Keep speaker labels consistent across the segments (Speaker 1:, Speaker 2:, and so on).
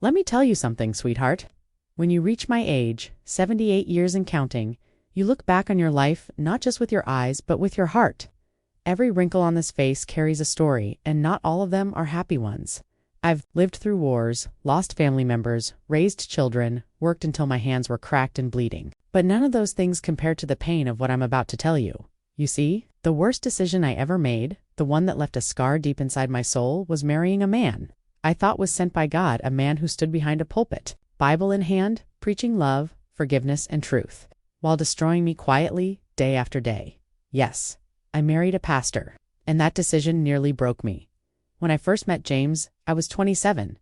Speaker 1: Let me tell you something, sweetheart. When you reach my age, 78 years and counting, you look back on your life not just with your eyes, but with your heart. Every wrinkle on this face carries a story, and not all of them are happy ones. I've lived through wars, lost family members, raised children, worked until my hands were cracked and bleeding. But none of those things compare to the pain of what I'm about to tell you. You see, the worst decision I ever made, the one that left a scar deep inside my soul, was marrying a man I thought was sent by God, a man who stood behind a pulpit, Bible in hand, preaching love, forgiveness, and truth, while destroying me quietly, day after day. Yes, I married a pastor, and that decision nearly broke me. When I first met James, I was 27.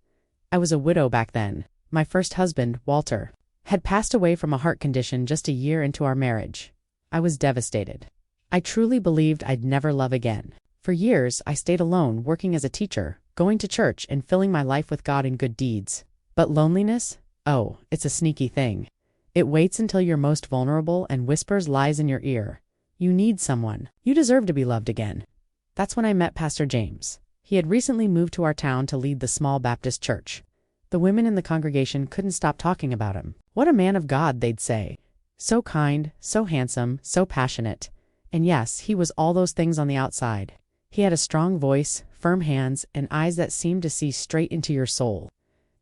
Speaker 1: I was a widow back then. My first husband, Walter, had passed away from a heart condition just a year into our marriage. I was devastated. I truly believed I'd never love again. For years, I stayed alone, working as a teacher, going to church, and filling my life with God and good deeds. But loneliness? Oh, it's a sneaky thing. It waits until you're most vulnerable and whispers lies in your ear. You need someone. You deserve to be loved again. That's when I met Pastor James. He had recently moved to our town to lead the small Baptist church. The women in the congregation couldn't stop talking about him. What a man of God, they'd say. So kind, so handsome, so passionate. And yes, he was all those things on the outside. He had a strong voice, firm hands, and eyes that seemed to see straight into your soul.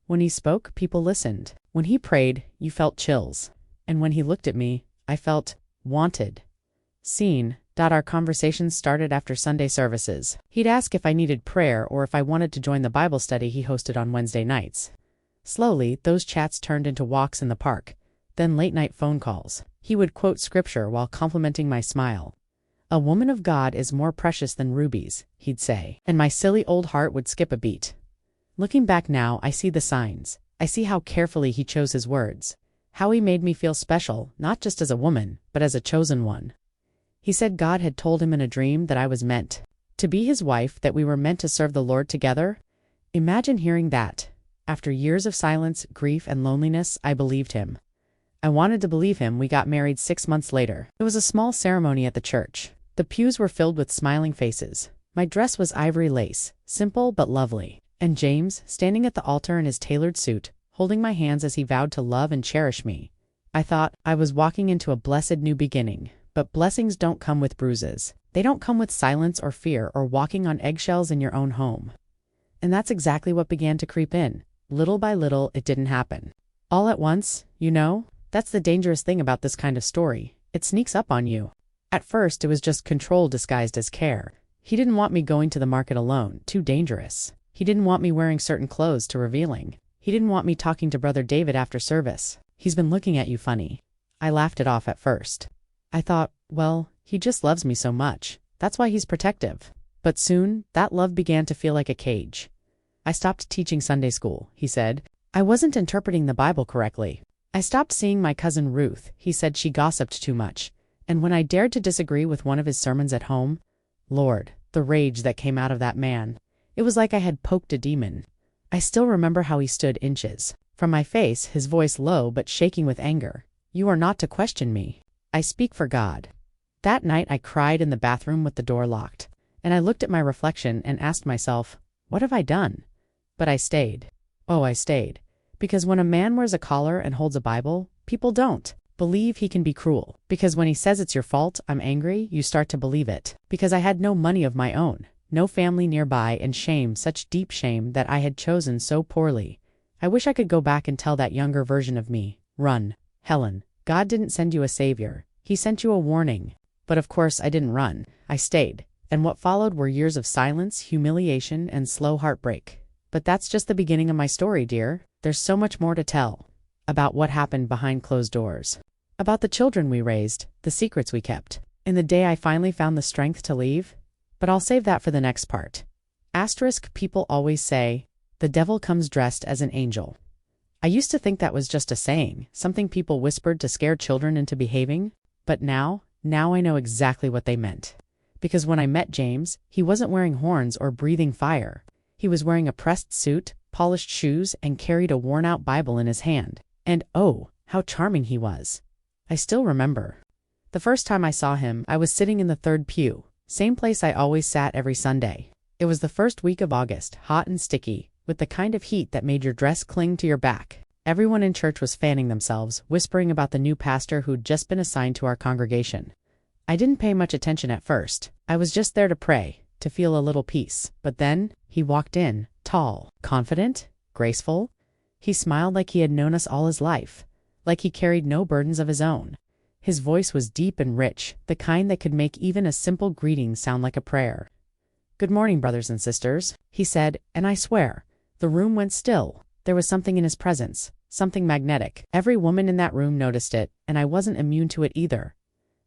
Speaker 1: When he spoke, people listened. When he prayed, you felt chills. And when he looked at me, I felt wanted. Seen. Our conversations started after Sunday services. He'd ask if I needed prayer or if I wanted to join the Bible study he hosted on Wednesday nights. Slowly, those chats turned into walks in the park, then late-night phone calls. He would quote scripture while complimenting my smile. "A woman of God is more precious than rubies," he'd say, and my silly old heart would skip a beat. Looking back now, I see the signs. I see how carefully he chose his words, how he made me feel special, not just as a woman, but as a chosen one. He said God had told him in a dream that I was meant to be his wife, that we were meant to serve the Lord together. Imagine hearing that. After years of silence, grief, and loneliness, I believed him. I wanted to believe him. We got married 6 months later. It was a small ceremony at the church. The pews were filled with smiling faces. My dress was ivory lace, simple but lovely. And James, standing at the altar in his tailored suit, holding my hands as he vowed to love and cherish me. I thought I was walking into a blessed new beginning. But blessings don't come with bruises. They don't come with silence or fear or walking on eggshells in your own home. And that's exactly what began to creep in. Little by little, it didn't happen all at once, you know? That's the dangerous thing about this kind of story. It sneaks up on you. At first, it was just control disguised as care. He didn't want me going to the market alone, too dangerous. He didn't want me wearing certain clothes, too revealing. He didn't want me talking to Brother David after service. "He's been looking at you funny." I laughed it off at first. I thought, well, he just loves me so much. That's why he's protective. But soon, that love began to feel like a cage. "I stopped teaching Sunday school," he said. "I wasn't interpreting the Bible correctly. I stopped seeing my cousin Ruth. He said she gossiped too much. And when I dared to disagree with one of his sermons at home, Lord, the rage that came out of that man. It was like I had poked a demon. I still remember how he stood inches from my face, his voice low but shaking with anger. "You are not to question me. I speak for God." That night I cried in the bathroom with the door locked, and I looked at my reflection and asked myself, what have I done? But I stayed. Oh, I stayed. Because when a man wears a collar and holds a Bible, people don't believe he can be cruel. Because when he says it's your fault, I'm angry, you start to believe it. Because I had no money of my own, no family nearby, and shame, such deep shame that I had chosen so poorly. I wish I could go back and tell that younger version of me, run, Helen. God didn't send you a savior. He sent you a warning. But of course I didn't run. I stayed. And what followed were years of silence, humiliation, and slow heartbreak. But that's just the beginning of my story, dear. There's so much more to tell. About what happened behind closed doors. About the children we raised, the secrets we kept. And the day I finally found the strength to leave. But I'll save that for the next part. People always say, the devil comes dressed as an angel. I used to think that was just a saying, something people whispered to scare children into behaving. But now I know exactly what they meant. Because when I met James, he wasn't wearing horns or breathing fire. He was wearing a pressed suit, polished shoes, and carried a worn-out Bible in his hand. And oh, how charming he was. I still remember. The first time I saw him, I was sitting in the third pew, same place I always sat every Sunday. It was the first week of August, hot and sticky, with the kind of heat that made your dress cling to your back. Everyone in church was fanning themselves, whispering about the new pastor who'd just been assigned to our congregation. I didn't pay much attention at first. I was just there to pray, to feel a little peace. But then, he walked in, tall, confident, graceful. He smiled like he had known us all his life, like he carried no burdens of his own. His voice was deep and rich, the kind that could make even a simple greeting sound like a prayer. "Good morning, brothers and sisters," he said, and I swear, the room went still. There was something in his presence, something magnetic. Every woman in that room noticed it, and I wasn't immune to it either.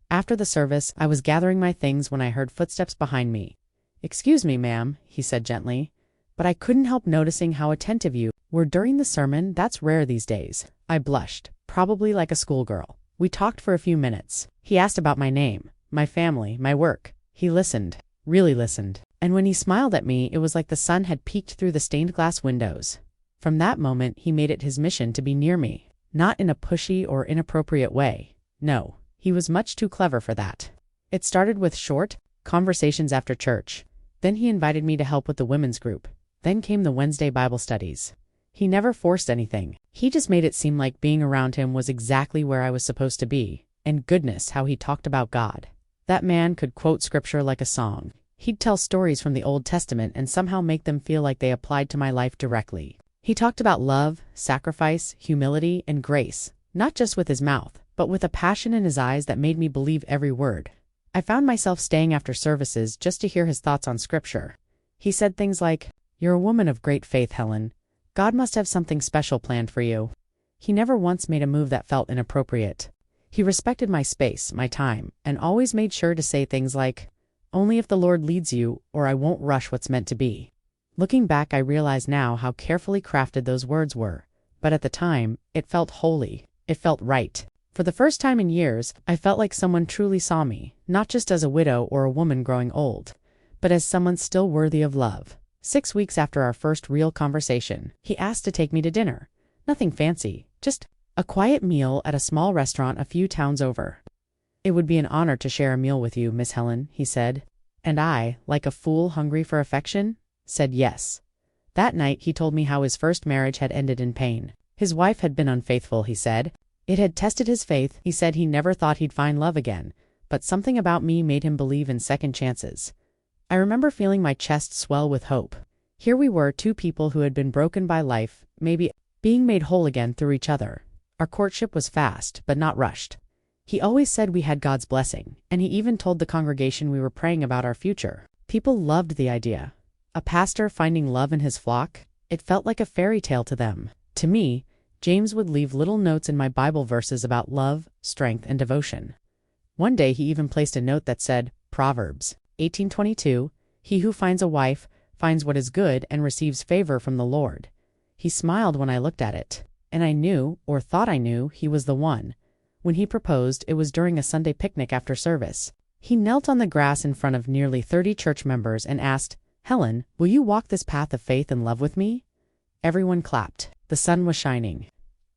Speaker 1: After the service, I was gathering my things when I heard footsteps behind me. "Excuse me, ma'am," he said gently, but I couldn't help noticing how attentive you were during the sermon. That's rare these days. I blushed, probably like a schoolgirl. We talked for a few minutes. He asked about my name, my family, my work. He listened, really listened. And when he smiled at me, it was like the sun had peeked through the stained glass windows. From that moment, he made it his mission to be near me, not in a pushy or inappropriate way. No, he was much too clever for that. It started with short conversations after church. Then he invited me to help with the women's group. Then came the Wednesday Bible studies. He never forced anything. He just made it seem like being around him was exactly where I was supposed to be. And goodness, how he talked about God. That man could quote scripture like a song. He'd tell stories from the Old Testament and somehow make them feel like they applied to my life directly. He talked about love, sacrifice, humility, and grace, not just with his mouth, but with a passion in his eyes that made me believe every word. I found myself staying after services just to hear his thoughts on scripture. He said things like, "You're a woman of great faith, Helen. God must have something special planned for you." He never once made a move that felt inappropriate. He respected my space, my time, and always made sure to say things like, "Only if the Lord leads you, or I won't rush what's meant to be." Looking back, I realize now how carefully crafted those words were. But at the time, it felt holy. It felt right. For the first time in years, I felt like someone truly saw me, not just as a widow or a woman growing old, but as someone still worthy of love. 6 weeks after our first real conversation, he asked to take me to dinner. Nothing fancy, just a quiet meal at a small restaurant a few towns over. "It would be an honor to share a meal with you, Miss Helen," he said. And I, like a fool hungry for affection, said yes. That night he told me how his first marriage had ended in pain. His wife had been unfaithful, he said. It had tested his faith. He said he never thought he'd find love again, but something about me made him believe in second chances. I remember feeling my chest swell with hope. Here we were, two people who had been broken by life, maybe being made whole again through each other. Our courtship was fast, but not rushed. He always said we had God's blessing, and he even told the congregation we were praying about our future. People loved the idea. A pastor finding love in his flock? It felt like a fairy tale to them. To me, James would leave little notes in my Bible verses about love, strength, and devotion. One day he even placed a note that said, Proverbs 18:22, "He who finds a wife finds what is good and receives favor from the Lord." He smiled when I looked at it, and I knew, or thought I knew, he was the one. When he proposed, it was during a Sunday picnic after service. He knelt on the grass in front of nearly 30 church members and asked, "Helen, will you walk this path of faith and love with me?" Everyone clapped. The sun was shining.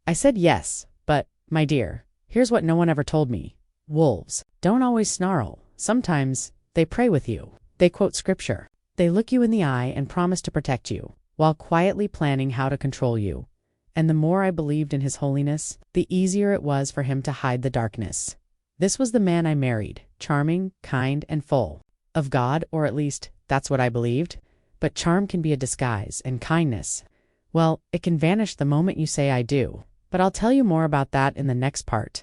Speaker 1: I said yes, but, my dear, here's what no one ever told me. Wolves don't always snarl. Sometimes they pray with you. They quote scripture. They look you in the eye and promise to protect you, while quietly planning how to control you. And the more I believed in his holiness, the easier it was for him to hide the darkness. This was the man I married, charming, kind, and full of God, or at least that's what I believed. But charm can be a disguise, and kindness, well, it can vanish the moment you say I do. But I'll tell you more about that in the next part.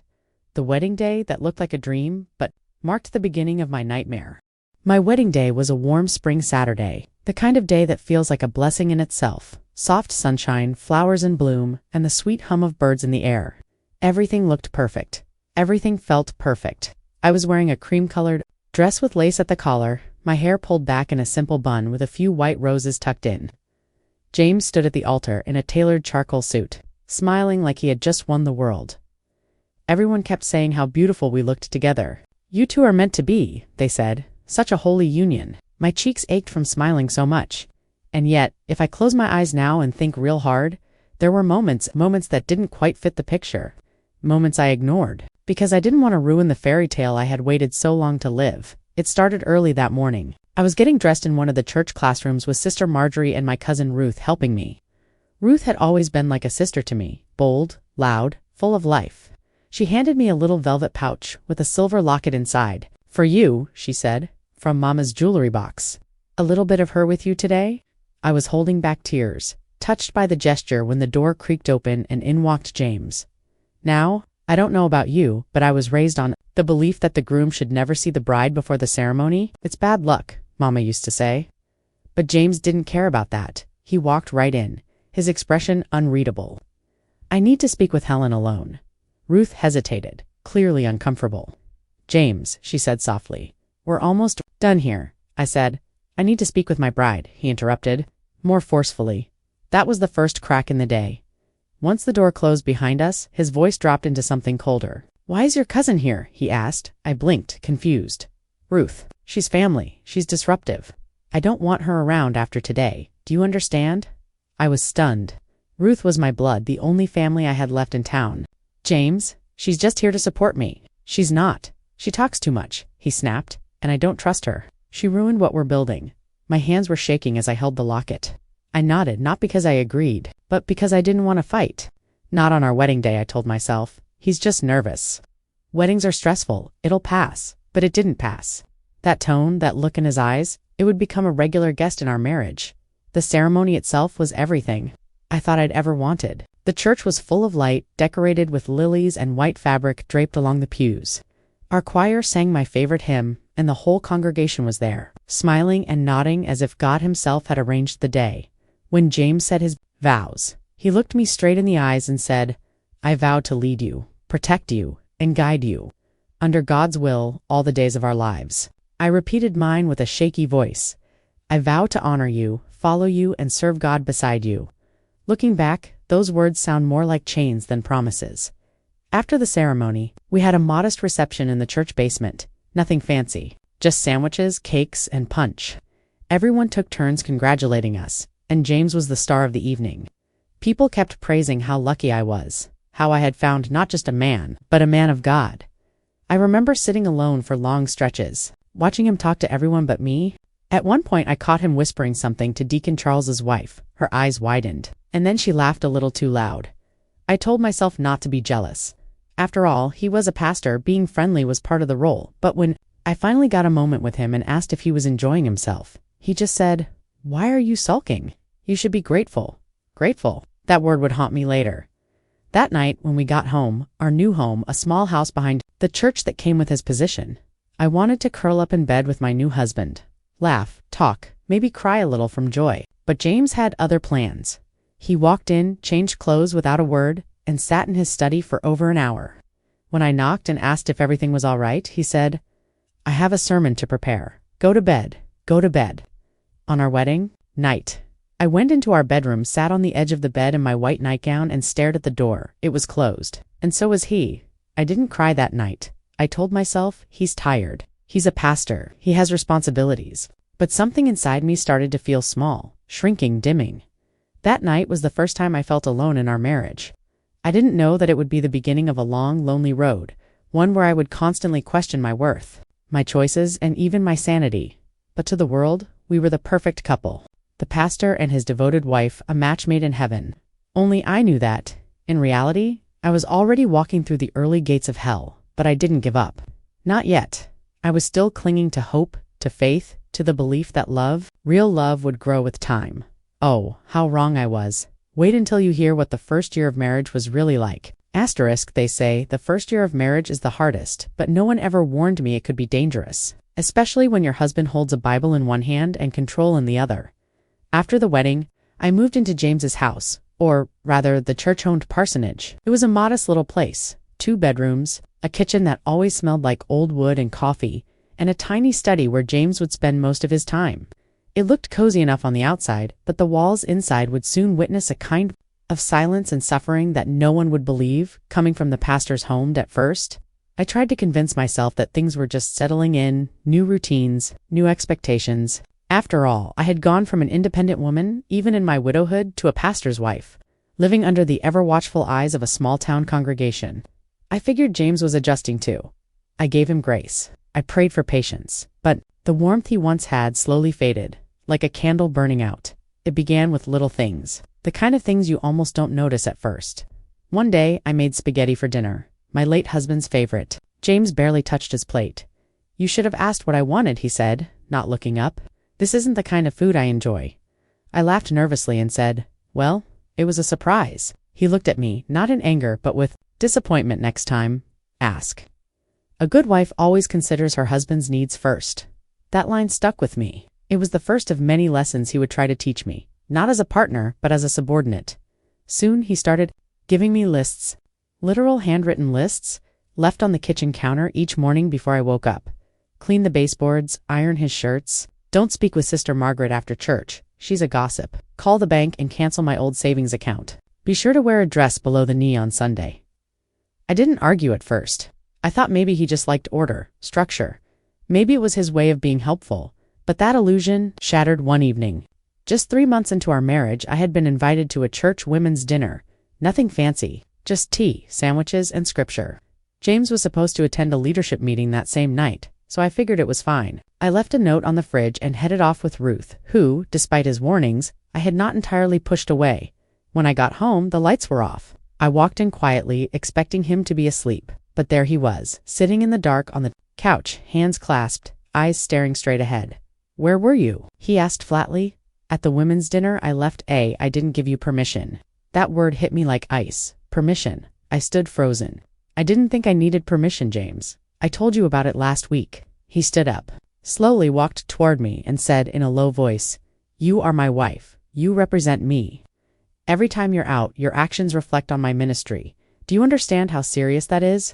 Speaker 1: The wedding day that looked like a dream, but marked the beginning of my nightmare. My wedding day was a warm spring Saturday, the kind of day that feels like a blessing in itself. Soft sunshine, flowers in bloom, and the sweet hum of birds in the air. Everything looked perfect. Everything felt perfect. I was wearing a cream-colored dress with lace at the collar, my hair pulled back in a simple bun with a few white roses tucked in. James stood at the altar in a tailored charcoal suit, smiling like he had just won the world. Everyone kept saying how beautiful we looked together. "You two are meant to be," they said. "Such a holy union." My cheeks ached from smiling so much. And yet, if I close my eyes now and think real hard, there were moments that didn't quite fit the picture. Moments I ignored, because I didn't want to ruin the fairy tale I had waited so long to live. It started early that morning. I was getting dressed in one of the church classrooms with Sister Marjorie and my cousin Ruth helping me. Ruth had always been like a sister to me, bold, loud, full of life. She handed me a little velvet pouch with a silver locket inside. "For you," she said, "from Mama's jewelry box. A little bit of her with you today?" I was holding back tears, touched by the gesture when the door creaked open and in walked James. Now, I don't know about you, but I was raised on the belief that the groom should never see the bride before the ceremony. "It's bad luck," Mama used to say. But James didn't care about that. He walked right in, his expression unreadable. "I need to speak with Helen alone." Ruth hesitated, clearly uncomfortable. "James," she said softly, "we're almost done here." I said, "I need to speak with my bride," he interrupted, more forcefully. That was the first crack in the day. Once the door closed behind us, his voice dropped into something colder. "Why is your cousin here?" he asked. I blinked, confused. "Ruth. She's family. She's disruptive. I don't want her around after today. Do you understand?" I was stunned. Ruth was my blood, the only family I had left in town. "James, she's just here to support me." "She's not. She talks too much," he snapped, "and I don't trust her. She ruined what we're building." My hands were shaking as I held the locket. I nodded, not because I agreed, but because I didn't want to fight. "Not on our wedding day," I told myself. "He's just nervous. Weddings are stressful. It'll pass." But it didn't pass. That tone, that look in his eyes, it would become a regular guest in our marriage. The ceremony itself was everything I thought I'd ever wanted. The church was full of light, decorated with lilies and white fabric draped along the pews. Our choir sang my favorite hymn, and the whole congregation was there, smiling and nodding as if God himself had arranged the day. When James said his vows, he looked me straight in the eyes and said, "I vow to lead you, protect you, and guide you, under God's will, all the days of our lives." I repeated mine with a shaky voice. "I vow to honor you, follow you, and serve God beside you." Looking back, those words sound more like chains than promises. After the ceremony, we had a modest reception in the church basement. Nothing fancy, just sandwiches, cakes, and punch. Everyone took turns congratulating us, and James was the star of the evening. People kept praising how lucky I was, how I had found not just a man, but a man of God. I remember sitting alone for long stretches, watching him talk to everyone but me. At one point I caught him whispering something to Deacon Charles's wife. Her eyes widened, and then she laughed a little too loud. I told myself not to be jealous. After all, he was a pastor, being friendly was part of the role. But when I finally got a moment with him and asked if he was enjoying himself, he just said, "Why are you sulking? You should be grateful." Grateful. That word would haunt me later. That night, when we got home, our new home, a small house behind the church that came with his position, I wanted to curl up in bed with my new husband, laugh, talk, maybe cry a little from joy. But James had other plans. He walked in, changed clothes without a word, and sat in his study for over an hour. When I knocked and asked if everything was all right, he said, "I have a sermon to prepare. Go to bed. Go to bed." On our wedding night, I went into our bedroom, sat on the edge of the bed in my white nightgown, and stared at the door. It was closed. And so was he. I didn't cry that night. I told myself, he's tired. He's a pastor. He has responsibilities. But something inside me started to feel small, shrinking, dimming. That night was the first time I felt alone in our marriage. I didn't know that it would be the beginning of a long, lonely road, one where I would constantly question my worth, my choices, and even my sanity. But to the world, we were the perfect couple. The pastor and his devoted wife, a match made in heaven. Only I knew that, in reality, I was already walking through the early gates of hell, but I didn't give up. Not yet. I was still clinging to hope, to faith, to the belief that love, real love, would grow with time. Oh, how wrong I was. Wait until you hear what the first year of marriage was really like. Asterisk, they say, the first year of marriage is the hardest, but no one ever warned me it could be dangerous, especially when your husband holds a Bible in one hand and control in the other. After the wedding, I moved into James's house, or rather the church-owned parsonage. It was a modest little place, 2 bedrooms, a kitchen that always smelled like old wood and coffee, and a tiny study where James would spend most of his time. It looked cozy enough on the outside, but the walls inside would soon witness a kind of silence and suffering that no one would believe, coming from the pastor's home at first. I tried to convince myself that things were just settling in, new routines, new expectations. After all, I had gone from an independent woman, even in my widowhood, to a pastor's wife, living under the ever-watchful eyes of a small-town congregation. I figured James was adjusting too. I gave him grace. I prayed for patience. But the warmth he once had slowly faded, like a candle burning out. It began with little things, the kind of things you almost don't notice at first. One day, I made spaghetti for dinner, my late husband's favorite. James barely touched his plate. "You should have asked what I wanted," he said, not looking up. "This isn't the kind of food I enjoy." I laughed nervously and said, "Well, it was a surprise." He looked at me, not in anger, but with disappointment. "Next time, ask." A good wife always considers her husband's needs first. That line stuck with me. It was the first of many lessons he would try to teach me, not as a partner, but as a subordinate. Soon he started giving me lists, literal handwritten lists, left on the kitchen counter each morning before I woke up. Clean the baseboards, iron his shirts. Don't speak with Sister Margaret after church. She's a gossip. Call the bank and cancel my old savings account. Be sure to wear a dress below the knee on Sunday. I didn't argue at first. I thought maybe he just liked order, structure. Maybe it was his way of being helpful. But that illusion shattered one evening. Just 3 months into our marriage, I had been invited to a church women's dinner. Nothing fancy, just tea, sandwiches, and scripture. James was supposed to attend a leadership meeting that same night, so I figured it was fine. I left a note on the fridge and headed off with Ruth, who, despite his warnings, I had not entirely pushed away. When I got home, the lights were off. I walked in quietly, expecting him to be asleep. But there he was, sitting in the dark on the couch, hands clasped, eyes staring straight ahead. "Where were you?" he asked flatly. "At the women's dinner I left. I didn't give you permission." That word hit me like ice. Permission. I stood frozen. "I didn't think I needed permission, James. I told you about it last week." He stood up, slowly walked toward me, and said in a low voice, "You are my wife. You represent me. Every time you're out, your actions reflect on my ministry. Do you understand how serious that is?"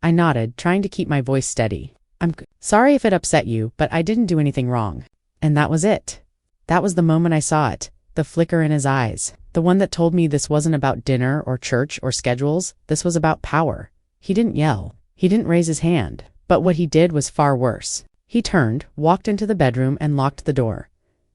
Speaker 1: I nodded, trying to keep my voice steady. "I'm sorry if it upset you, but I didn't do anything wrong." And that was it. That was the moment I saw it, the flicker in his eyes, the one that told me this wasn't about dinner or church or schedules, this was about power. He didn't yell. He didn't raise his hand. But what he did was far worse. He turned, walked into the bedroom, and locked the door.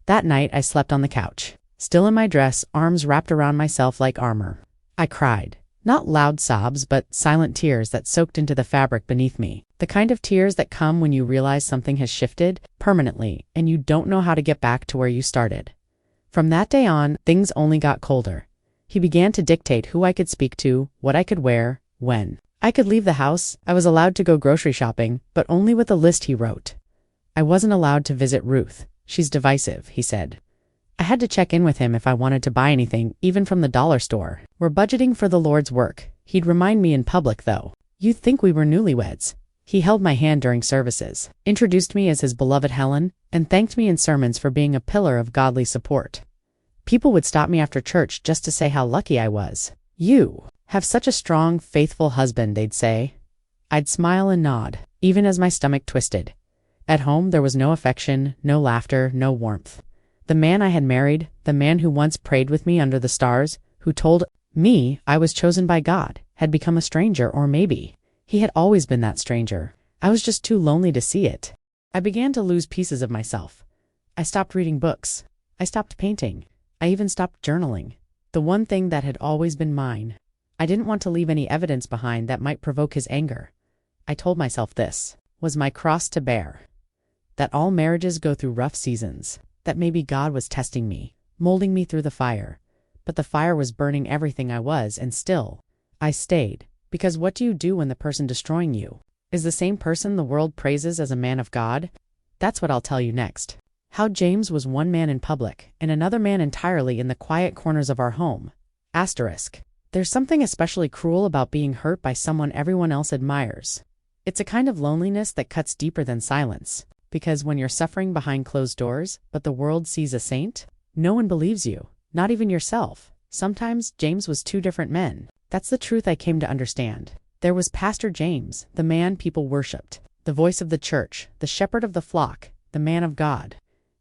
Speaker 1: That night I slept on the couch, still in my dress, arms wrapped around myself like armor. I cried. Not loud sobs, but silent tears that soaked into the fabric beneath me. The kind of tears that come when you realize something has shifted permanently and you don't know how to get back to where you started. From that day on, things only got colder. He began to dictate who I could speak to, what I could wear, when. I could leave the house. I was allowed to go grocery shopping, but only with a list he wrote. I wasn't allowed to visit Ruth. "She's divisive," he said. I had to check in with him if I wanted to buy anything, even from the dollar store. "We're budgeting for the Lord's work." He'd remind me in public, though. "You'd think we were newlyweds." He held my hand during services, introduced me as his beloved Helen, and thanked me in sermons for being a pillar of godly support. People would stop me after church just to say how lucky I was. "You have such a strong, faithful husband," they'd say. I'd smile and nod, even as my stomach twisted. At home, there was no affection, no laughter, no warmth. The man I had married, the man who once prayed with me under the stars, who told me I was chosen by God, had become a stranger, or maybe he had always been that stranger. I was just too lonely to see it. I began to lose pieces of myself. I stopped reading books. I stopped painting. I even stopped journaling. The one thing that had always been mine. I didn't want to leave any evidence behind that might provoke his anger. I told myself this was my cross to bear. That all marriages go through rough seasons. That maybe God was testing me, molding me through the fire. But the fire was burning everything I was, and still, I stayed. Because what do you do when the person destroying you is the same person the world praises as a man of God? That's what I'll tell you next. How James was one man in public, and another man entirely in the quiet corners of our home. Asterisk. There's something especially cruel about being hurt by someone everyone else admires. It's a kind of loneliness that cuts deeper than silence. Because when you're suffering behind closed doors, but the world sees a saint, no one believes you, not even yourself. Sometimes James was two different men. That's the truth I came to understand. There was Pastor James, the man people worshipped, the voice of the church, the shepherd of the flock, the man of God.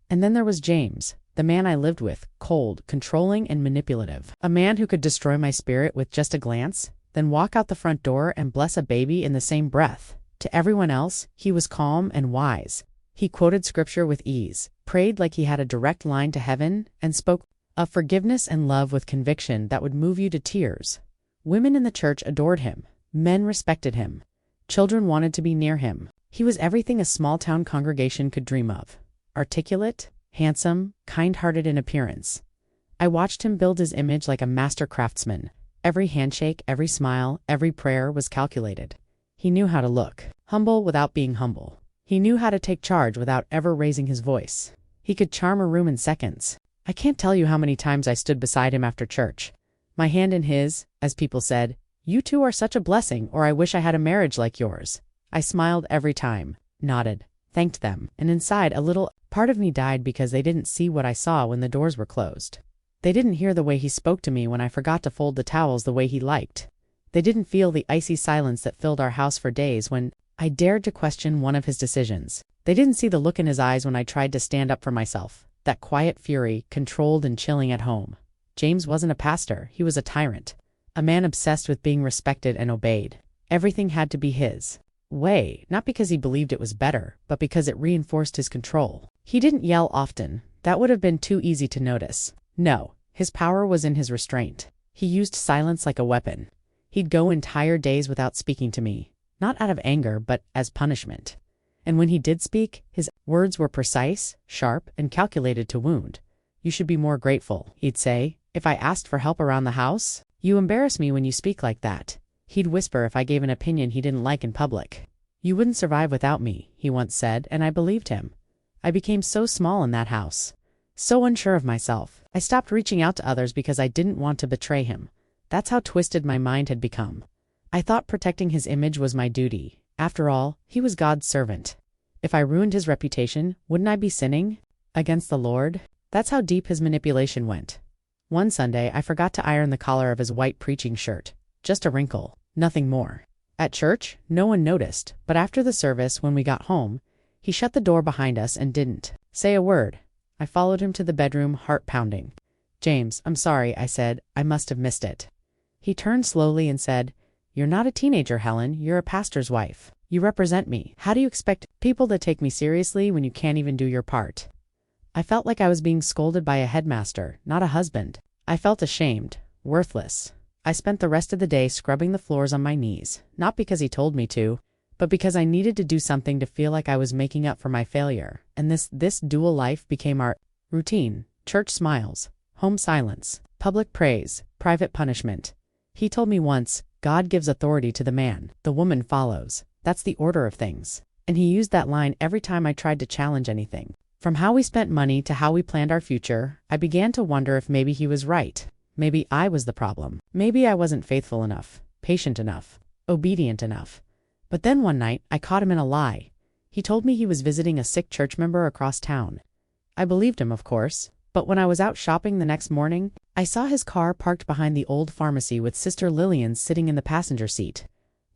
Speaker 1: And then there was James, the man I lived with, cold, controlling, and manipulative. A man who could destroy my spirit with just a glance, then walk out the front door and bless a baby in the same breath. To everyone else, he was calm and wise. He quoted scripture with ease, prayed like he had a direct line to heaven, and spoke of forgiveness and love with conviction that would move you to tears. Women in the church adored him. Men respected him. Children wanted to be near him. He was everything a small-town congregation could dream of. Articulate, handsome, kind-hearted in appearance. I watched him build his image like a master craftsman. Every handshake, every smile, every prayer was calculated. He knew how to look humble without being humble. He knew how to take charge without ever raising his voice. He could charm a room in seconds. I can't tell you how many times I stood beside him after church, my hand in his, as people said, "You two are such a blessing," or "I wish I had a marriage like yours." I smiled every time, nodded, thanked them, and inside a little part of me died because they didn't see what I saw when the doors were closed. They didn't hear the way he spoke to me when I forgot to fold the towels the way he liked. They didn't feel the icy silence that filled our house for days when I dared to question one of his decisions. They didn't see the look in his eyes when I tried to stand up for myself, that quiet fury, controlled and chilling at home. James wasn't a pastor, he was a tyrant, a man obsessed with being respected and obeyed. Everything had to be his way, not because he believed it was better, but because it reinforced his control. He didn't yell often. That would have been too easy to notice. No, his power was in his restraint. He used silence like a weapon. He'd go entire days without speaking to me, not out of anger, but as punishment. And when he did speak, his words were precise, sharp, and calculated to wound. "You should be more grateful," he'd say, if I asked for help around the house. "You embarrass me when you speak like that." He'd whisper if I gave an opinion he didn't like in public. "You wouldn't survive without me," he once said, and I believed him. I became so small in that house, so unsure of myself. I stopped reaching out to others because I didn't want to betray him. That's how twisted my mind had become. I thought protecting his image was my duty. After all, he was God's servant. If I ruined his reputation, wouldn't I be sinning against the Lord? That's how deep his manipulation went. One Sunday, I forgot to iron the collar of his white preaching shirt. Just a wrinkle, nothing more. At church, no one noticed, but after the service, when we got home, he shut the door behind us and didn't say a word. I followed him to the bedroom, heart pounding. "James, I'm sorry," I said. "I must have missed it." He turned slowly and said, "You're not a teenager, Helen. You're a pastor's wife. You represent me. How do you expect people to take me seriously when you can't even do your part?" I felt like I was being scolded by a headmaster, not a husband. I felt ashamed, worthless. I spent the rest of the day scrubbing the floors on my knees, not because he told me to, but because I needed to do something to feel like I was making up for my failure. And this dual life became our routine: church smiles, home silence, public praise, private punishment. He told me once, "God gives authority to the man, the woman follows. That's the order of things." And he used that line every time I tried to challenge anything. From how we spent money to how we planned our future, I began to wonder if maybe he was right. Maybe I was the problem. Maybe I wasn't faithful enough, patient enough, obedient enough. But then one night, I caught him in a lie. He told me he was visiting a sick church member across town. I believed him, of course, but when I was out shopping the next morning, I saw his car parked behind the old pharmacy with Sister Lillian sitting in the passenger seat,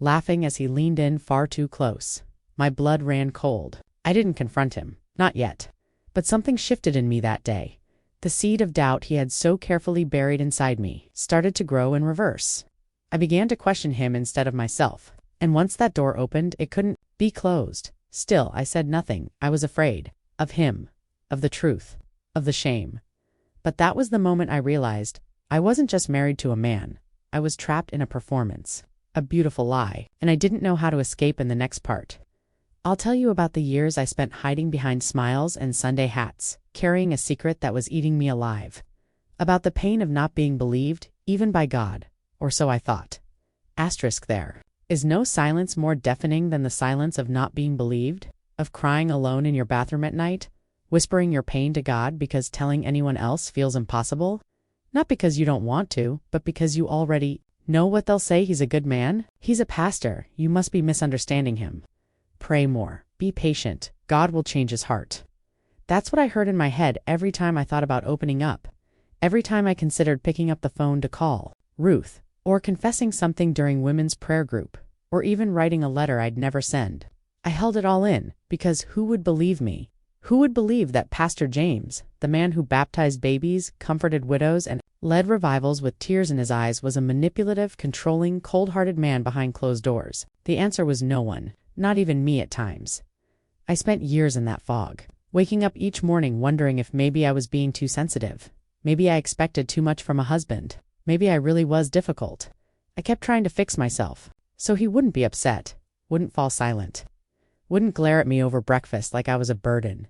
Speaker 1: laughing as he leaned in far too close. My blood ran cold. I didn't confront him, not yet. But something shifted in me that day. The seed of doubt he had so carefully buried inside me started to grow in reverse. I began to question him instead of myself. And once that door opened, it couldn't be closed. Still, I said nothing. I was afraid. Of him. Of the truth. Of the shame. But that was the moment I realized I wasn't just married to a man. I was trapped in a performance. A beautiful lie. And I didn't know how to escape in the next part. I'll tell you about the years I spent hiding behind smiles and Sunday hats, carrying a secret that was eating me alive. About the pain of not being believed, even by God. Or so I thought. Asterisk there. Is no silence more deafening than the silence of not being believed? Of crying alone in your bathroom at night? Whispering your pain to God because telling anyone else feels impossible? Not because you don't want to, but because you already know what they'll say. He's a good man. He's a pastor. You must be misunderstanding him. Pray more. Be patient. God will change his heart. That's what I heard in my head every time I thought about opening up. Every time I considered picking up the phone to call Ruth, or confessing something during women's prayer group, or even writing a letter I'd never send. I held it all in, because who would believe me? Who would believe that Pastor James, the man who baptized babies, comforted widows, and led revivals with tears in his eyes, was a manipulative, controlling, cold-hearted man behind closed doors? The answer was no one, not even me at times. I spent years in that fog, waking up each morning wondering if maybe I was being too sensitive. Maybe I expected too much from a husband. Maybe I really was difficult. I kept trying to fix myself, so he wouldn't be upset, wouldn't fall silent, wouldn't glare at me over breakfast like I was a burden.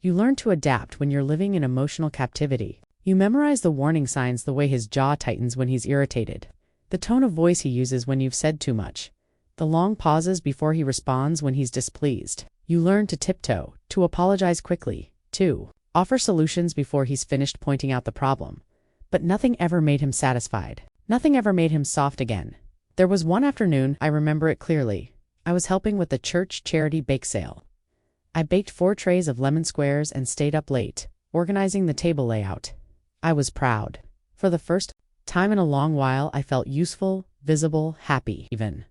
Speaker 1: You learn to adapt when you're living in emotional captivity. You memorize the warning signs the way his jaw tightens when he's irritated, the tone of voice he uses when you've said too much, the long pauses before he responds when he's displeased. You learn to tiptoe, to apologize quickly, to offer solutions before he's finished pointing out the problem. But nothing ever made him satisfied. Nothing ever made him soft again. There was one afternoon, I remember it clearly. I was helping with the church charity bake sale. I baked 4 trays of lemon squares and stayed up late, organizing the table layout. I was proud. For the first time in a long while, I felt useful, visible, happy, even.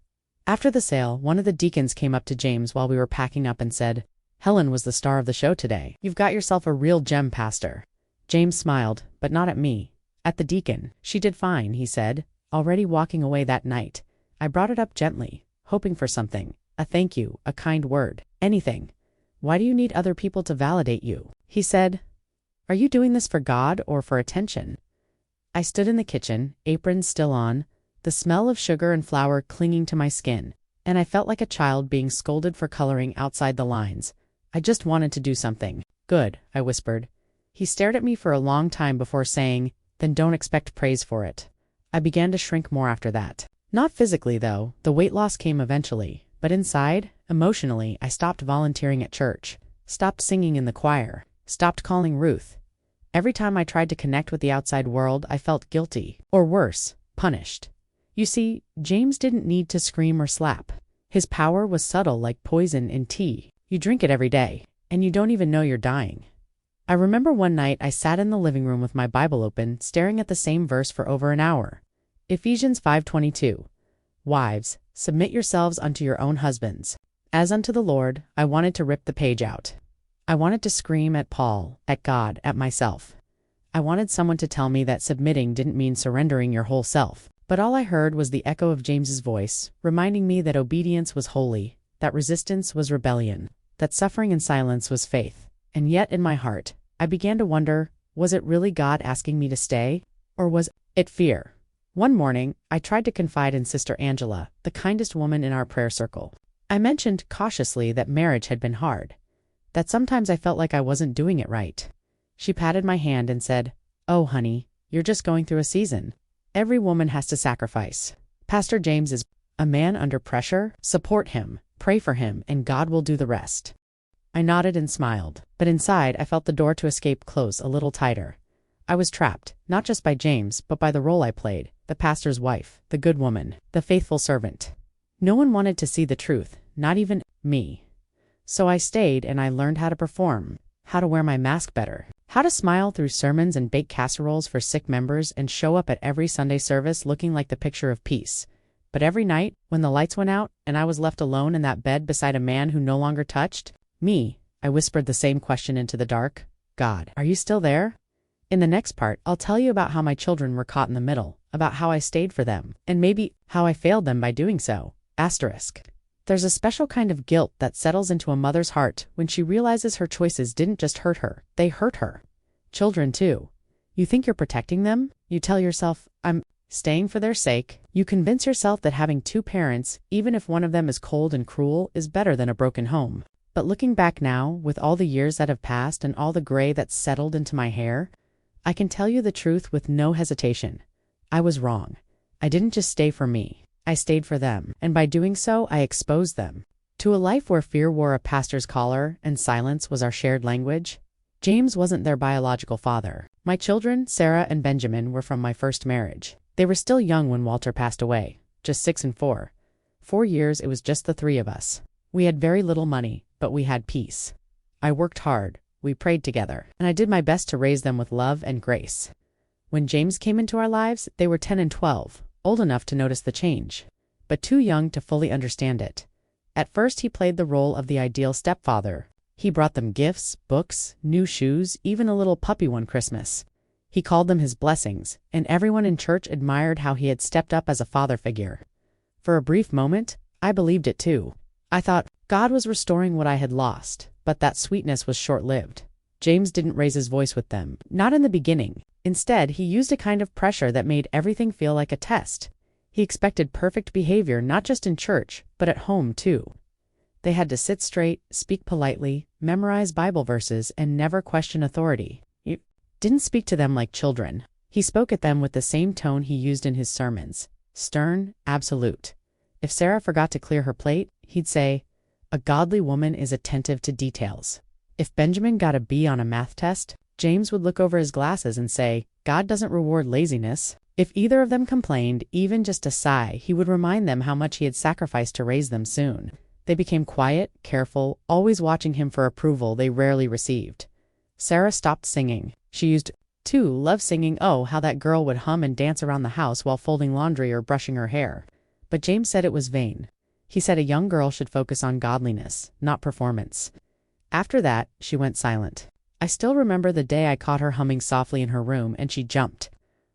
Speaker 1: After the sale, one of the deacons came up to James while we were packing up and said, "Helen was the star of the show today. You've got yourself a real gem, Pastor." James smiled, but not at me. At the deacon. "She did fine," he said, already walking away that night. I brought it up gently, hoping for something, a thank you, a kind word, anything. "Why do you need other people to validate you?" he said. "Are you doing this for God or for attention?" I stood in the kitchen, apron still on, the smell of sugar and flour clinging to my skin, and I felt like a child being scolded for coloring outside the lines. I just wanted to do something. "Good," I whispered. He stared at me for a long time before saying, "Then don't expect praise for it." I began to shrink more after that. Not physically, though. The weight loss came eventually. But inside, emotionally, I stopped volunteering at church, stopped singing in the choir, stopped calling Ruth. Every time I tried to connect with the outside world, I felt guilty, or worse, punished. You see, James didn't need to scream or slap. His power was subtle like poison in tea. You drink it every day, and you don't even know you're dying. I remember one night I sat in the living room with my Bible open, staring at the same verse for over an hour. Ephesians 5:22. "Wives, submit yourselves unto your own husbands, as unto the Lord." I wanted to rip the page out. I wanted to scream at Paul, at God, at myself. I wanted someone to tell me that submitting didn't mean surrendering your whole self. But all I heard was the echo of James's voice, reminding me that obedience was holy, that resistance was rebellion, that suffering in silence was faith. And yet in my heart, I began to wonder, was it really God asking me to stay? Or was it fear? One morning, I tried to confide in Sister Angela, the kindest woman in our prayer circle. I mentioned cautiously that marriage had been hard, that sometimes I felt like I wasn't doing it right. She patted my hand and said, "Oh, honey, you're just going through a season. Every woman has to sacrifice. Pastor James is a man under pressure. Support him, pray for him, and God will do the rest." I nodded and smiled, but inside I felt the door to escape close a little tighter. I was trapped, not just by James, but by the role I played, the pastor's wife, the good woman, the faithful servant. No one wanted to see the truth, not even me. So I stayed and I learned how to perform, how to wear my mask better, how to smile through sermons and bake casseroles for sick members and show up at every Sunday service looking like the picture of peace. But every night, when the lights went out and I was left alone in that bed beside a man who no longer touched me, I whispered the same question into the dark. "God, are you still there?" In the next part, I'll tell you about how my children were caught in the middle, about how I stayed for them, and maybe how I failed them by doing so. Asterisk. There's a special kind of guilt that settles into a mother's heart when she realizes her choices didn't just hurt her, they hurt her. Children, too. You think you're protecting them? You tell yourself, "I'm staying for their sake." You convince yourself that having 2 parents, even if one of them is cold and cruel, is better than a broken home. But looking back now, with all the years that have passed and all the gray that's settled into my hair, I can tell you the truth with no hesitation. I was wrong. I didn't just stay for me. I stayed for them, and by doing so, I exposed them to a life where fear wore a pastor's collar and silence was our shared language. James wasn't their biological father. My children, Sarah and Benjamin, were from my first marriage. They were still young when Walter passed away, just 6 and 4. 4 years, it was just the 3 of us. We had very little money, but we had peace. I worked hard, we prayed together, and I did my best to raise them with love and grace. When James came into our lives, they were 10 and 12, old enough to notice the change, but too young to fully understand it. At first, he played the role of the ideal stepfather. He brought them gifts, books, new shoes, even a little puppy one Christmas. He called them his blessings, and everyone in church admired how he had stepped up as a father figure. For a brief moment, I believed it too. I thought God was restoring what I had lost, but that sweetness was short-lived. James didn't raise his voice with them, not in the beginning. Instead, he used a kind of pressure that made everything feel like a test. He expected perfect behavior not just in church, but at home too. They had to sit straight, speak politely, memorize Bible verses, and never question authority. He didn't speak to them like children. He spoke at them with the same tone he used in his sermons. Stern, absolute. If Sarah forgot to clear her plate, he'd say, "A godly woman is attentive to details." If Benjamin got a B on a math test, James would look over his glasses and say, "God doesn't reward laziness." If either of them complained, even just a sigh, he would remind them how much he had sacrificed to raise them soon. They became quiet, careful, always watching him for approval they rarely received. Sarah stopped singing. She used to love singing "Oh, how that girl would hum and dance around the house while folding laundry or brushing her hair." But James said it was vain. He said a young girl should focus on godliness, not performance. After that, she went silent. I still remember the day I caught her humming softly in her room and she jumped.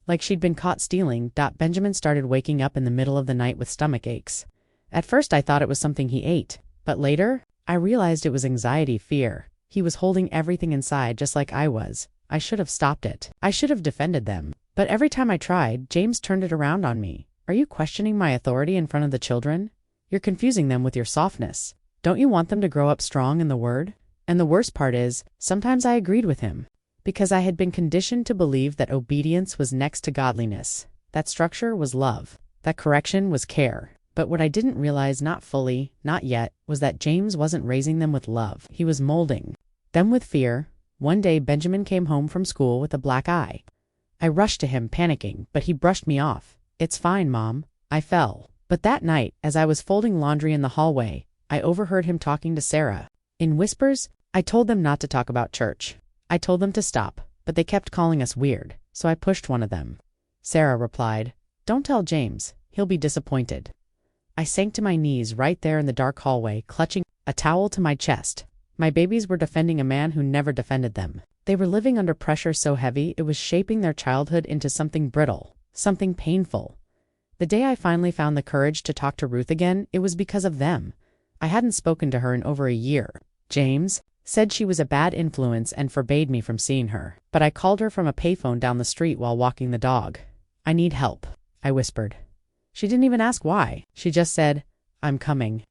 Speaker 1: Like she'd been caught stealing. Benjamin started waking up in the middle of the night with stomach aches. At first I thought it was something he ate, but later I realized it was anxiety, fear. He was holding everything inside just like I was. I should have stopped it. I should have defended them. But every time I tried, James turned it around on me. "Are you questioning my authority in front of the children? You're confusing them with your softness. Don't you want them to grow up strong in the Word?" And the worst part is, sometimes I agreed with him, because I had been conditioned to believe that obedience was next to godliness, that structure was love, that correction was care. But what I didn't realize, not fully, not yet, was that James wasn't raising them with love. He was molding them with fear. One day Benjamin came home from school with a black eye. I rushed to him, panicking, but he brushed me off. "It's fine, Mom. I fell." But that night, as I was folding laundry in the hallway, I overheard him talking to Sarah. In whispers, I told them not to talk about church. I told them to stop, but they kept calling us weird, so I pushed one of them. Sarah replied, "Don't tell James. He'll be disappointed." I sank to my knees right there in the dark hallway, clutching a towel to my chest. My babies were defending a man who never defended them. They were living under pressure so heavy it was shaping their childhood into something brittle, something painful. The day I finally found the courage to talk to Ruth again, it was because of them. I hadn't spoken to her in over a year. James said she was a bad influence and forbade me from seeing her, but I called her from a payphone down the street while walking the dog. "I need help," I whispered. She didn't even ask why. She just said, "I'm coming."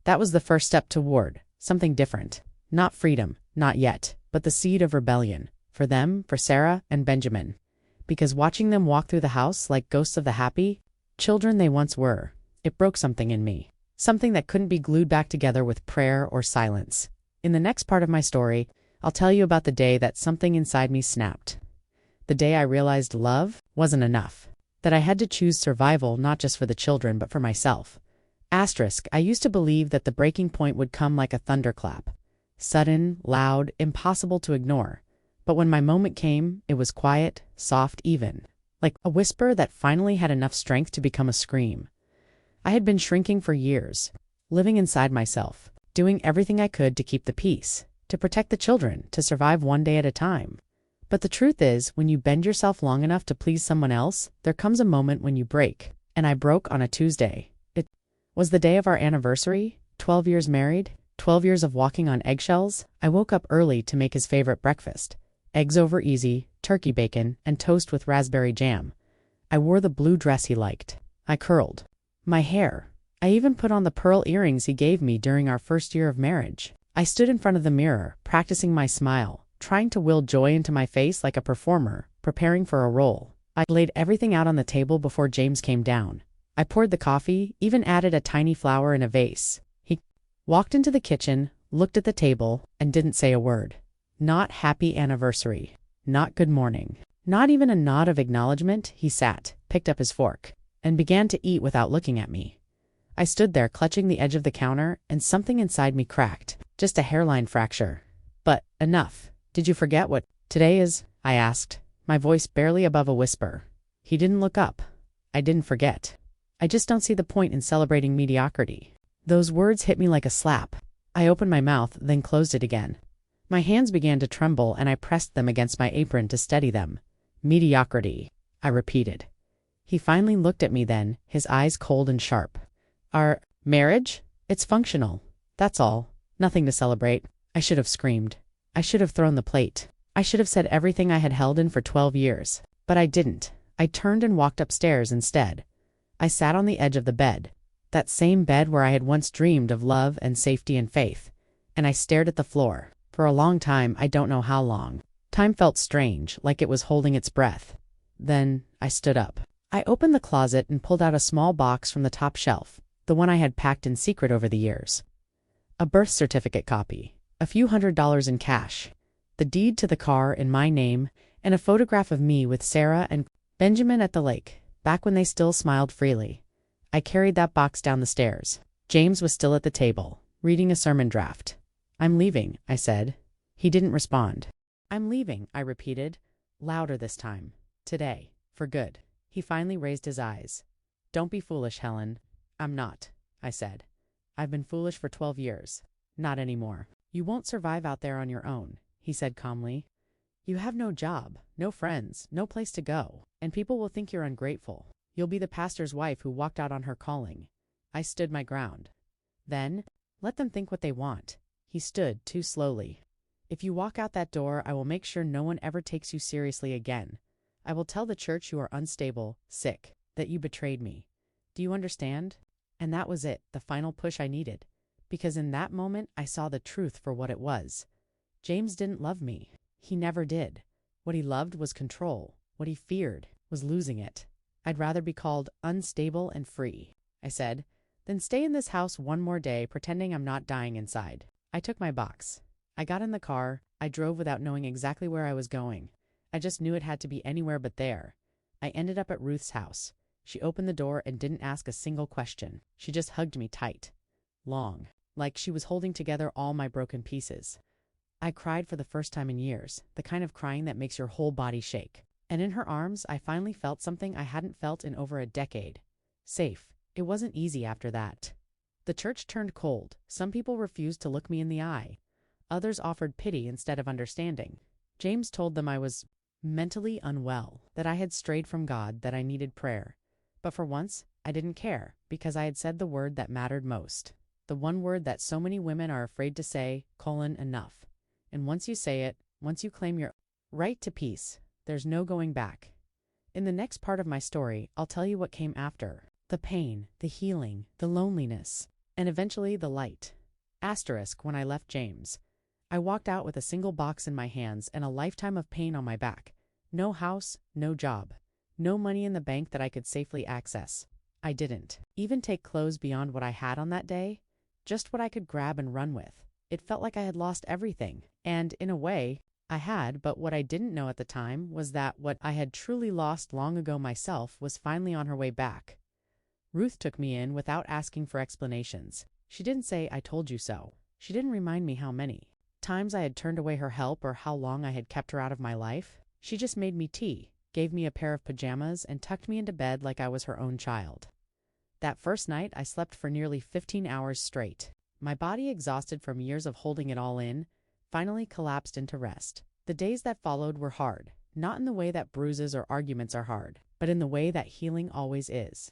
Speaker 1: That was the first step toward something different. Not freedom, not yet, but the seed of rebellion. For them, for Sarah and Benjamin. Because watching them walk through the house like ghosts of the happy children they once were, it broke something in me. Something that couldn't be glued back together with prayer or silence. In the next part of my story, I'll tell you about the day that something inside me snapped. The day I realized love wasn't enough. That I had to choose survival not just for the children but for myself. Asterisk, I used to believe that the breaking point would come like a thunderclap. Sudden, loud, impossible to ignore. But when my moment came, it was quiet, soft, even. Like a whisper that finally had enough strength to become a scream. I had been shrinking for years, living inside myself, doing everything I could to keep the peace, to protect the children, to survive one day at a time. But the truth is, when you bend yourself long enough to please someone else, there comes a moment when you break. And I broke on a Tuesday. It was the day of our anniversary, 12 years married, 12 years of walking on eggshells. I woke up early to make his favorite breakfast. Eggs over easy, turkey bacon, and toast with raspberry jam. I wore the blue dress he liked. I curled my hair. I even put on the pearl earrings he gave me during our first year of marriage. I stood in front of the mirror, practicing my smile, trying to will joy into my face like a performer, preparing for a role. I laid everything out on the table before James came down. I poured the coffee, even added a tiny flower in a vase. He walked into the kitchen, looked at the table, and didn't say a word. Not happy anniversary. Not good morning. Not even a nod of acknowledgement. He sat, picked up his fork, and began to eat without looking at me. I stood there clutching the edge of the counter, and something inside me cracked. Just a hairline fracture. But enough. "Did you forget what today is?" I asked, my voice barely above a whisper. He didn't look up. I didn't forget. I just don't see the point in celebrating mediocrity. Those words hit me like a slap. I opened my mouth, then closed it again. My hands began to tremble, and I pressed them against my apron to steady them. "Mediocrity," I repeated. He finally looked at me then, his eyes cold and sharp. "Our marriage? It's functional. That's all. Nothing to celebrate." I should have screamed. I should have thrown the plate. I should have said everything I had held in for 12 years. But I didn't. I turned and walked upstairs instead. I sat on the edge of the bed. that same bed where I had once dreamed of love and safety and faith. And I stared at the floor. For a long time, I don't know how long. Time felt strange, like it was holding its breath. Then, I stood up. I opened the closet and pulled out a small box from the top shelf, the one I had packed in secret over the years. A birth certificate copy, a few $100s in cash, the deed to the car in my name, and a photograph of me with Sarah and Benjamin at the lake, back when they still smiled freely. I carried that box down the stairs. James was still at the table, reading a sermon draft. "I'm leaving," I said. He didn't respond. "I'm leaving," I repeated, louder this time. "Today, for good." He finally raised his eyes. "Don't be foolish, Helen." "I'm not," I said. "I've been foolish for 12 years. Not anymore." "You won't survive out there on your own," he said calmly. "You have no job, no friends, no place to go, and people will think you're ungrateful. You'll be the pastor's wife who walked out on her calling." I stood my ground. "Then, let them think what they want." He stood too slowly. "If you walk out that door, I will make sure no one ever takes you seriously again. I will tell the church you are unstable, sick, that you betrayed me. Do you understand?" And that was it, the final push I needed. Because in that moment, I saw the truth for what it was. James didn't love me. He never did. What he loved was control. What he feared was losing it. "I'd rather be called unstable and free," I said, "than stay in this house one more day pretending I'm not dying inside." I took my box. I got in the car. I drove without knowing exactly where I was going. I just knew it had to be anywhere but there. I ended up at Ruth's house. She opened the door and didn't ask a single question. She just hugged me tight. Long. Like she was holding together all my broken pieces. I cried for the first time in years, the kind of crying that makes your whole body shake. And in her arms, I finally felt something I hadn't felt in over a decade. Safe. It wasn't easy after that. The church turned cold. Some people refused to look me in the eye. Others offered pity instead of understanding. James told them I was mentally unwell, that I had strayed from God, that I needed prayer. But for once, I didn't care, because I had said the word that mattered most. The one word that so many women are afraid to say, enough. And once you say it, once you claim your right to peace, there's no going back. In the next part of my story, I'll tell you what came after. The pain, the healing, the loneliness, and eventually the light. Asterisk, when I left James. I walked out with a single box in my hands and a lifetime of pain on my back. No house, no job. No money in the bank that I could safely access. I didn't even take clothes beyond what I had on that day, just what I could grab and run with. It felt like I had lost everything, and in a way, I had, but what I didn't know at the time was that what I had truly lost long ago myself was finally on her way back. Ruth took me in without asking for explanations. She didn't say, "I told you so." She didn't remind me how many times I had turned away her help or how long I had kept her out of my life. She just made me tea, gave me a pair of pajamas, and tucked me into bed like I was her own child. That first night, I slept for nearly 15 hours straight. My body, exhausted from years of holding it all in, finally collapsed into rest. The days that followed were hard, not in the way that bruises or arguments are hard, but in the way that healing always is.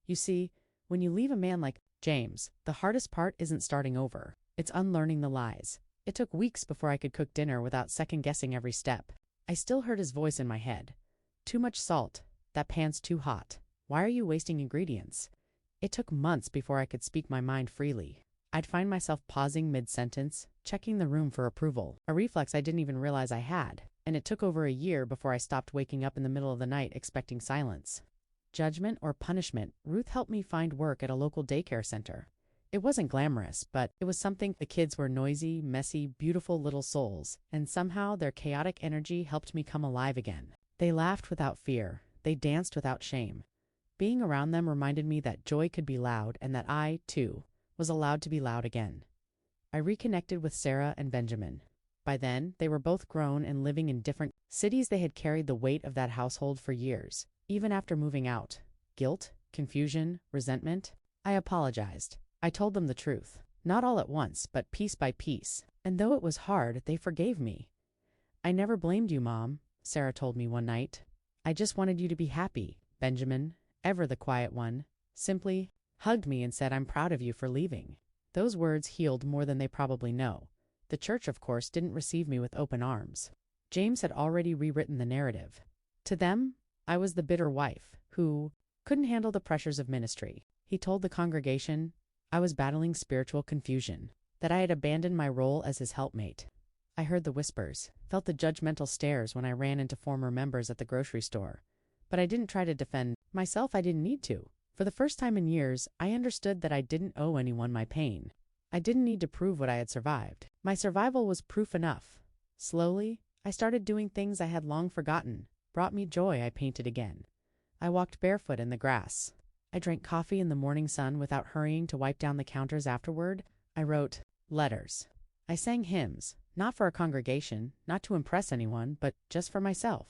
Speaker 1: You see, when you leave a man like James, the hardest part isn't starting over. It's unlearning the lies. It took weeks before I could cook dinner without second-guessing every step. I still heard his voice in my head. "Too much salt. That pan's too hot. Why are you wasting ingredients?" It took months before I could speak my mind freely. I'd find myself pausing mid-sentence, checking the room for approval, a reflex I didn't even realize I had. And it took over a year before I stopped waking up in the middle of the night expecting silence. Judgment or punishment, Ruth helped me find work at a local daycare center. It wasn't glamorous, but it was something. The kids were noisy, messy, beautiful little souls, and somehow their chaotic energy helped me come alive again. They laughed without fear. They danced without shame. Being around them reminded me that joy could be loud and that I, too, was allowed to be loud again. I reconnected with Sarah and Benjamin. By then, they were both grown and living in different cities. They had carried the weight of that household for years, even after moving out. Guilt, confusion, resentment. I apologized. I told them the truth. Not all at once, but piece by piece. And though it was hard, they forgave me. "I never blamed you, Mom," Sarah told me one night. "I just wanted you to be happy." Benjamin, ever the quiet one, simply hugged me and said, "I'm proud of you for leaving." Those words healed more than they probably know. The church, of course, didn't receive me with open arms. James had already rewritten the narrative. To them, I was the bitter wife who couldn't handle the pressures of ministry. He told the congregation I was battling spiritual confusion, that I had abandoned my role as his helpmate. I heard the whispers, felt the judgmental stares when I ran into former members at the grocery store. But I didn't try to defend myself. I didn't need to. For the first time in years, I understood that I didn't owe anyone my pain. I didn't need to prove what I had survived. My survival was proof enough. Slowly, I started doing things I had long forgotten. Brought me joy. I painted again. I walked barefoot in the grass. I drank coffee in the morning sun without hurrying to wipe down the counters afterward. I wrote letters. I sang hymns, not for a congregation, not to impress anyone, but just for myself.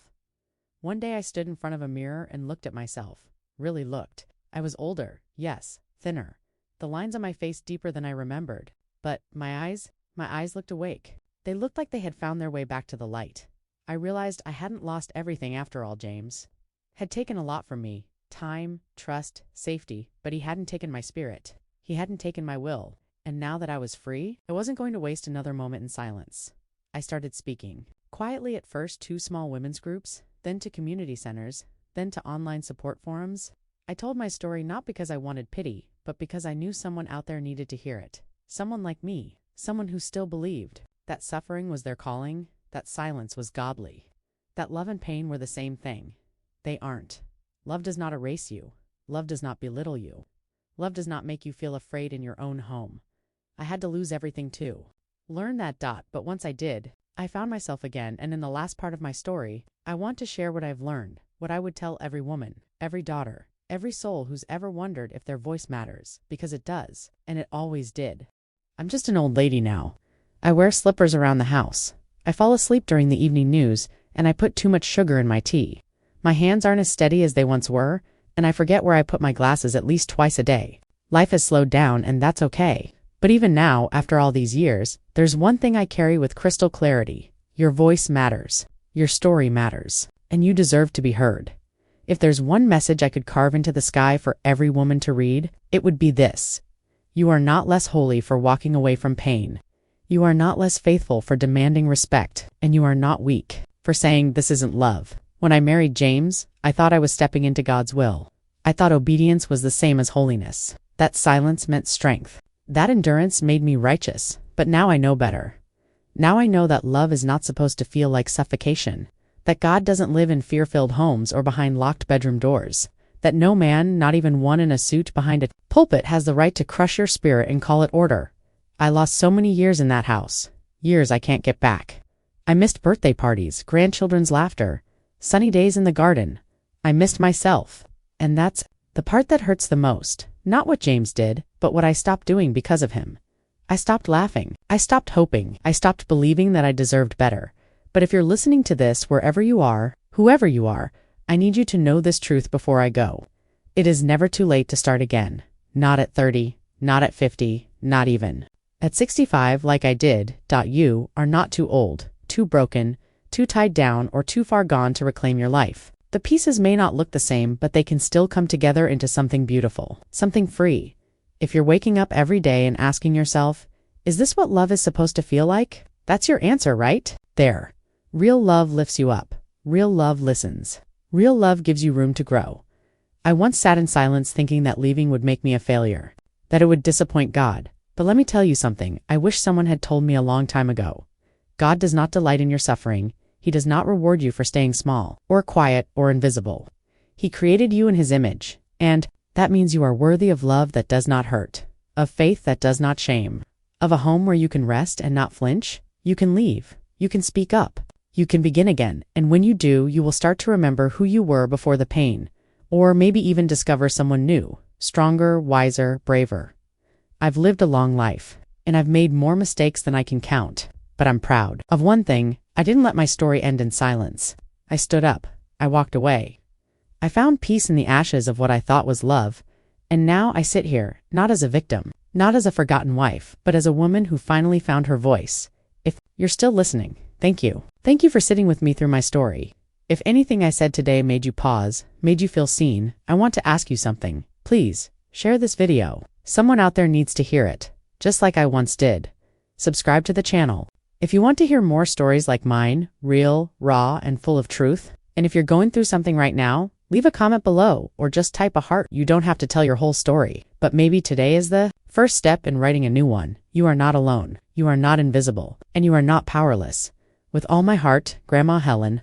Speaker 1: One day I stood in front of a mirror and looked at myself. Really looked. I was older, yes, thinner. The lines on my face deeper than I remembered. But my eyes looked awake. They looked like they had found their way back to the light. I realized I hadn't lost everything after all. James had taken a lot from me. Time, trust, safety, but he hadn't taken my spirit. He hadn't taken my will. And now that I was free, I wasn't going to waste another moment in silence. I started speaking. Quietly at first, 2 small women's groups, then to community centers, then to online support forums. I told my story not because I wanted pity, but because I knew someone out there needed to hear it. Someone like me, someone who still believed that suffering was their calling, that silence was godly, that love and pain were the same thing. They aren't. Love does not erase you. Love does not belittle you. Love does not make you feel afraid in your own home. I had to lose everything too. Learn that. But once I did, I found myself again, and in the last part of my story, I want to share what I've learned, what I would tell every woman, every daughter, every soul who's ever wondered if their voice matters, because it does, and it always did. I'm just an old lady now. I wear slippers around the house. I fall asleep during the evening news, and I put too much sugar in my tea. My hands aren't as steady as they once were, and I forget where I put my glasses at least twice a day. Life has slowed down, and that's okay. But even now, after all these years, there's one thing I carry with crystal clarity. Your voice matters. Your story matters. And you deserve to be heard. If there's one message I could carve into the sky for every woman to read, it would be this. You are not less holy for walking away from pain. You are not less faithful for demanding respect. And you are not weak for saying this isn't love. When I married James, I thought I was stepping into God's will. I thought obedience was the same as holiness. That silence meant strength. That endurance made me righteous. But now I know better. Now I know that love is not supposed to feel like suffocation. That God doesn't live in fear-filled homes or behind locked bedroom doors. That no man, not even one in a suit behind a pulpit, has the right to crush your spirit and call it order. I lost so many years in that house. Years I can't get back. I missed birthday parties, grandchildren's laughter, sunny days in the garden. I missed myself. And that's the part that hurts the most. Not what James did, but what I stopped doing because of him. I stopped laughing. I stopped hoping. I stopped believing that I deserved better. But if you're listening to this, wherever you are, whoever you are, I need you to know this truth before I go. It is never too late to start again. Not at 30, not at 50, not even at 65 like I did. You are not too old, too broken, too tied down, or too far gone to reclaim your life. The pieces may not look the same, but they can still come together into something beautiful, something free. If you're waking up every day and asking yourself, is this what love is supposed to feel like? That's your answer, right? There. Real love lifts you up. Real love listens. Real love gives you room to grow. I once sat in silence thinking that leaving would make me a failure, that it would disappoint God. But let me tell you something I wish someone had told me a long time ago. God does not delight in your suffering. He does not reward you for staying small, or quiet, or invisible. He created you in His image, and that means you are worthy of love that does not hurt, of faith that does not shame, of a home where you can rest and not flinch. You can leave. You can speak up. You can begin again, and when you do, you will start to remember who you were before the pain, or maybe even discover someone new, stronger, wiser, braver. I've lived a long life, and I've made more mistakes than I can count, but I'm proud of one thing. I didn't let my story end in silence. I stood up. I walked away. I found peace in the ashes of what I thought was love, and now I sit here, not as a victim, not as a forgotten wife, but as a woman who finally found her voice. If you're still listening, thank you. Thank you for sitting with me through my story. If anything I said today made you pause, made you feel seen, I want to ask you something. Please, share this video. Someone out there needs to hear it, just like I once did. Subscribe to the channel. If you want to hear more stories like mine, real, raw, and full of truth, and if you're going through something right now, Leave a comment below or just type a heart. You don't have to tell your whole story, but maybe today is the first step in writing a new one. You are not alone, you are not invisible, and you are not powerless. With all my heart, Grandma Helen.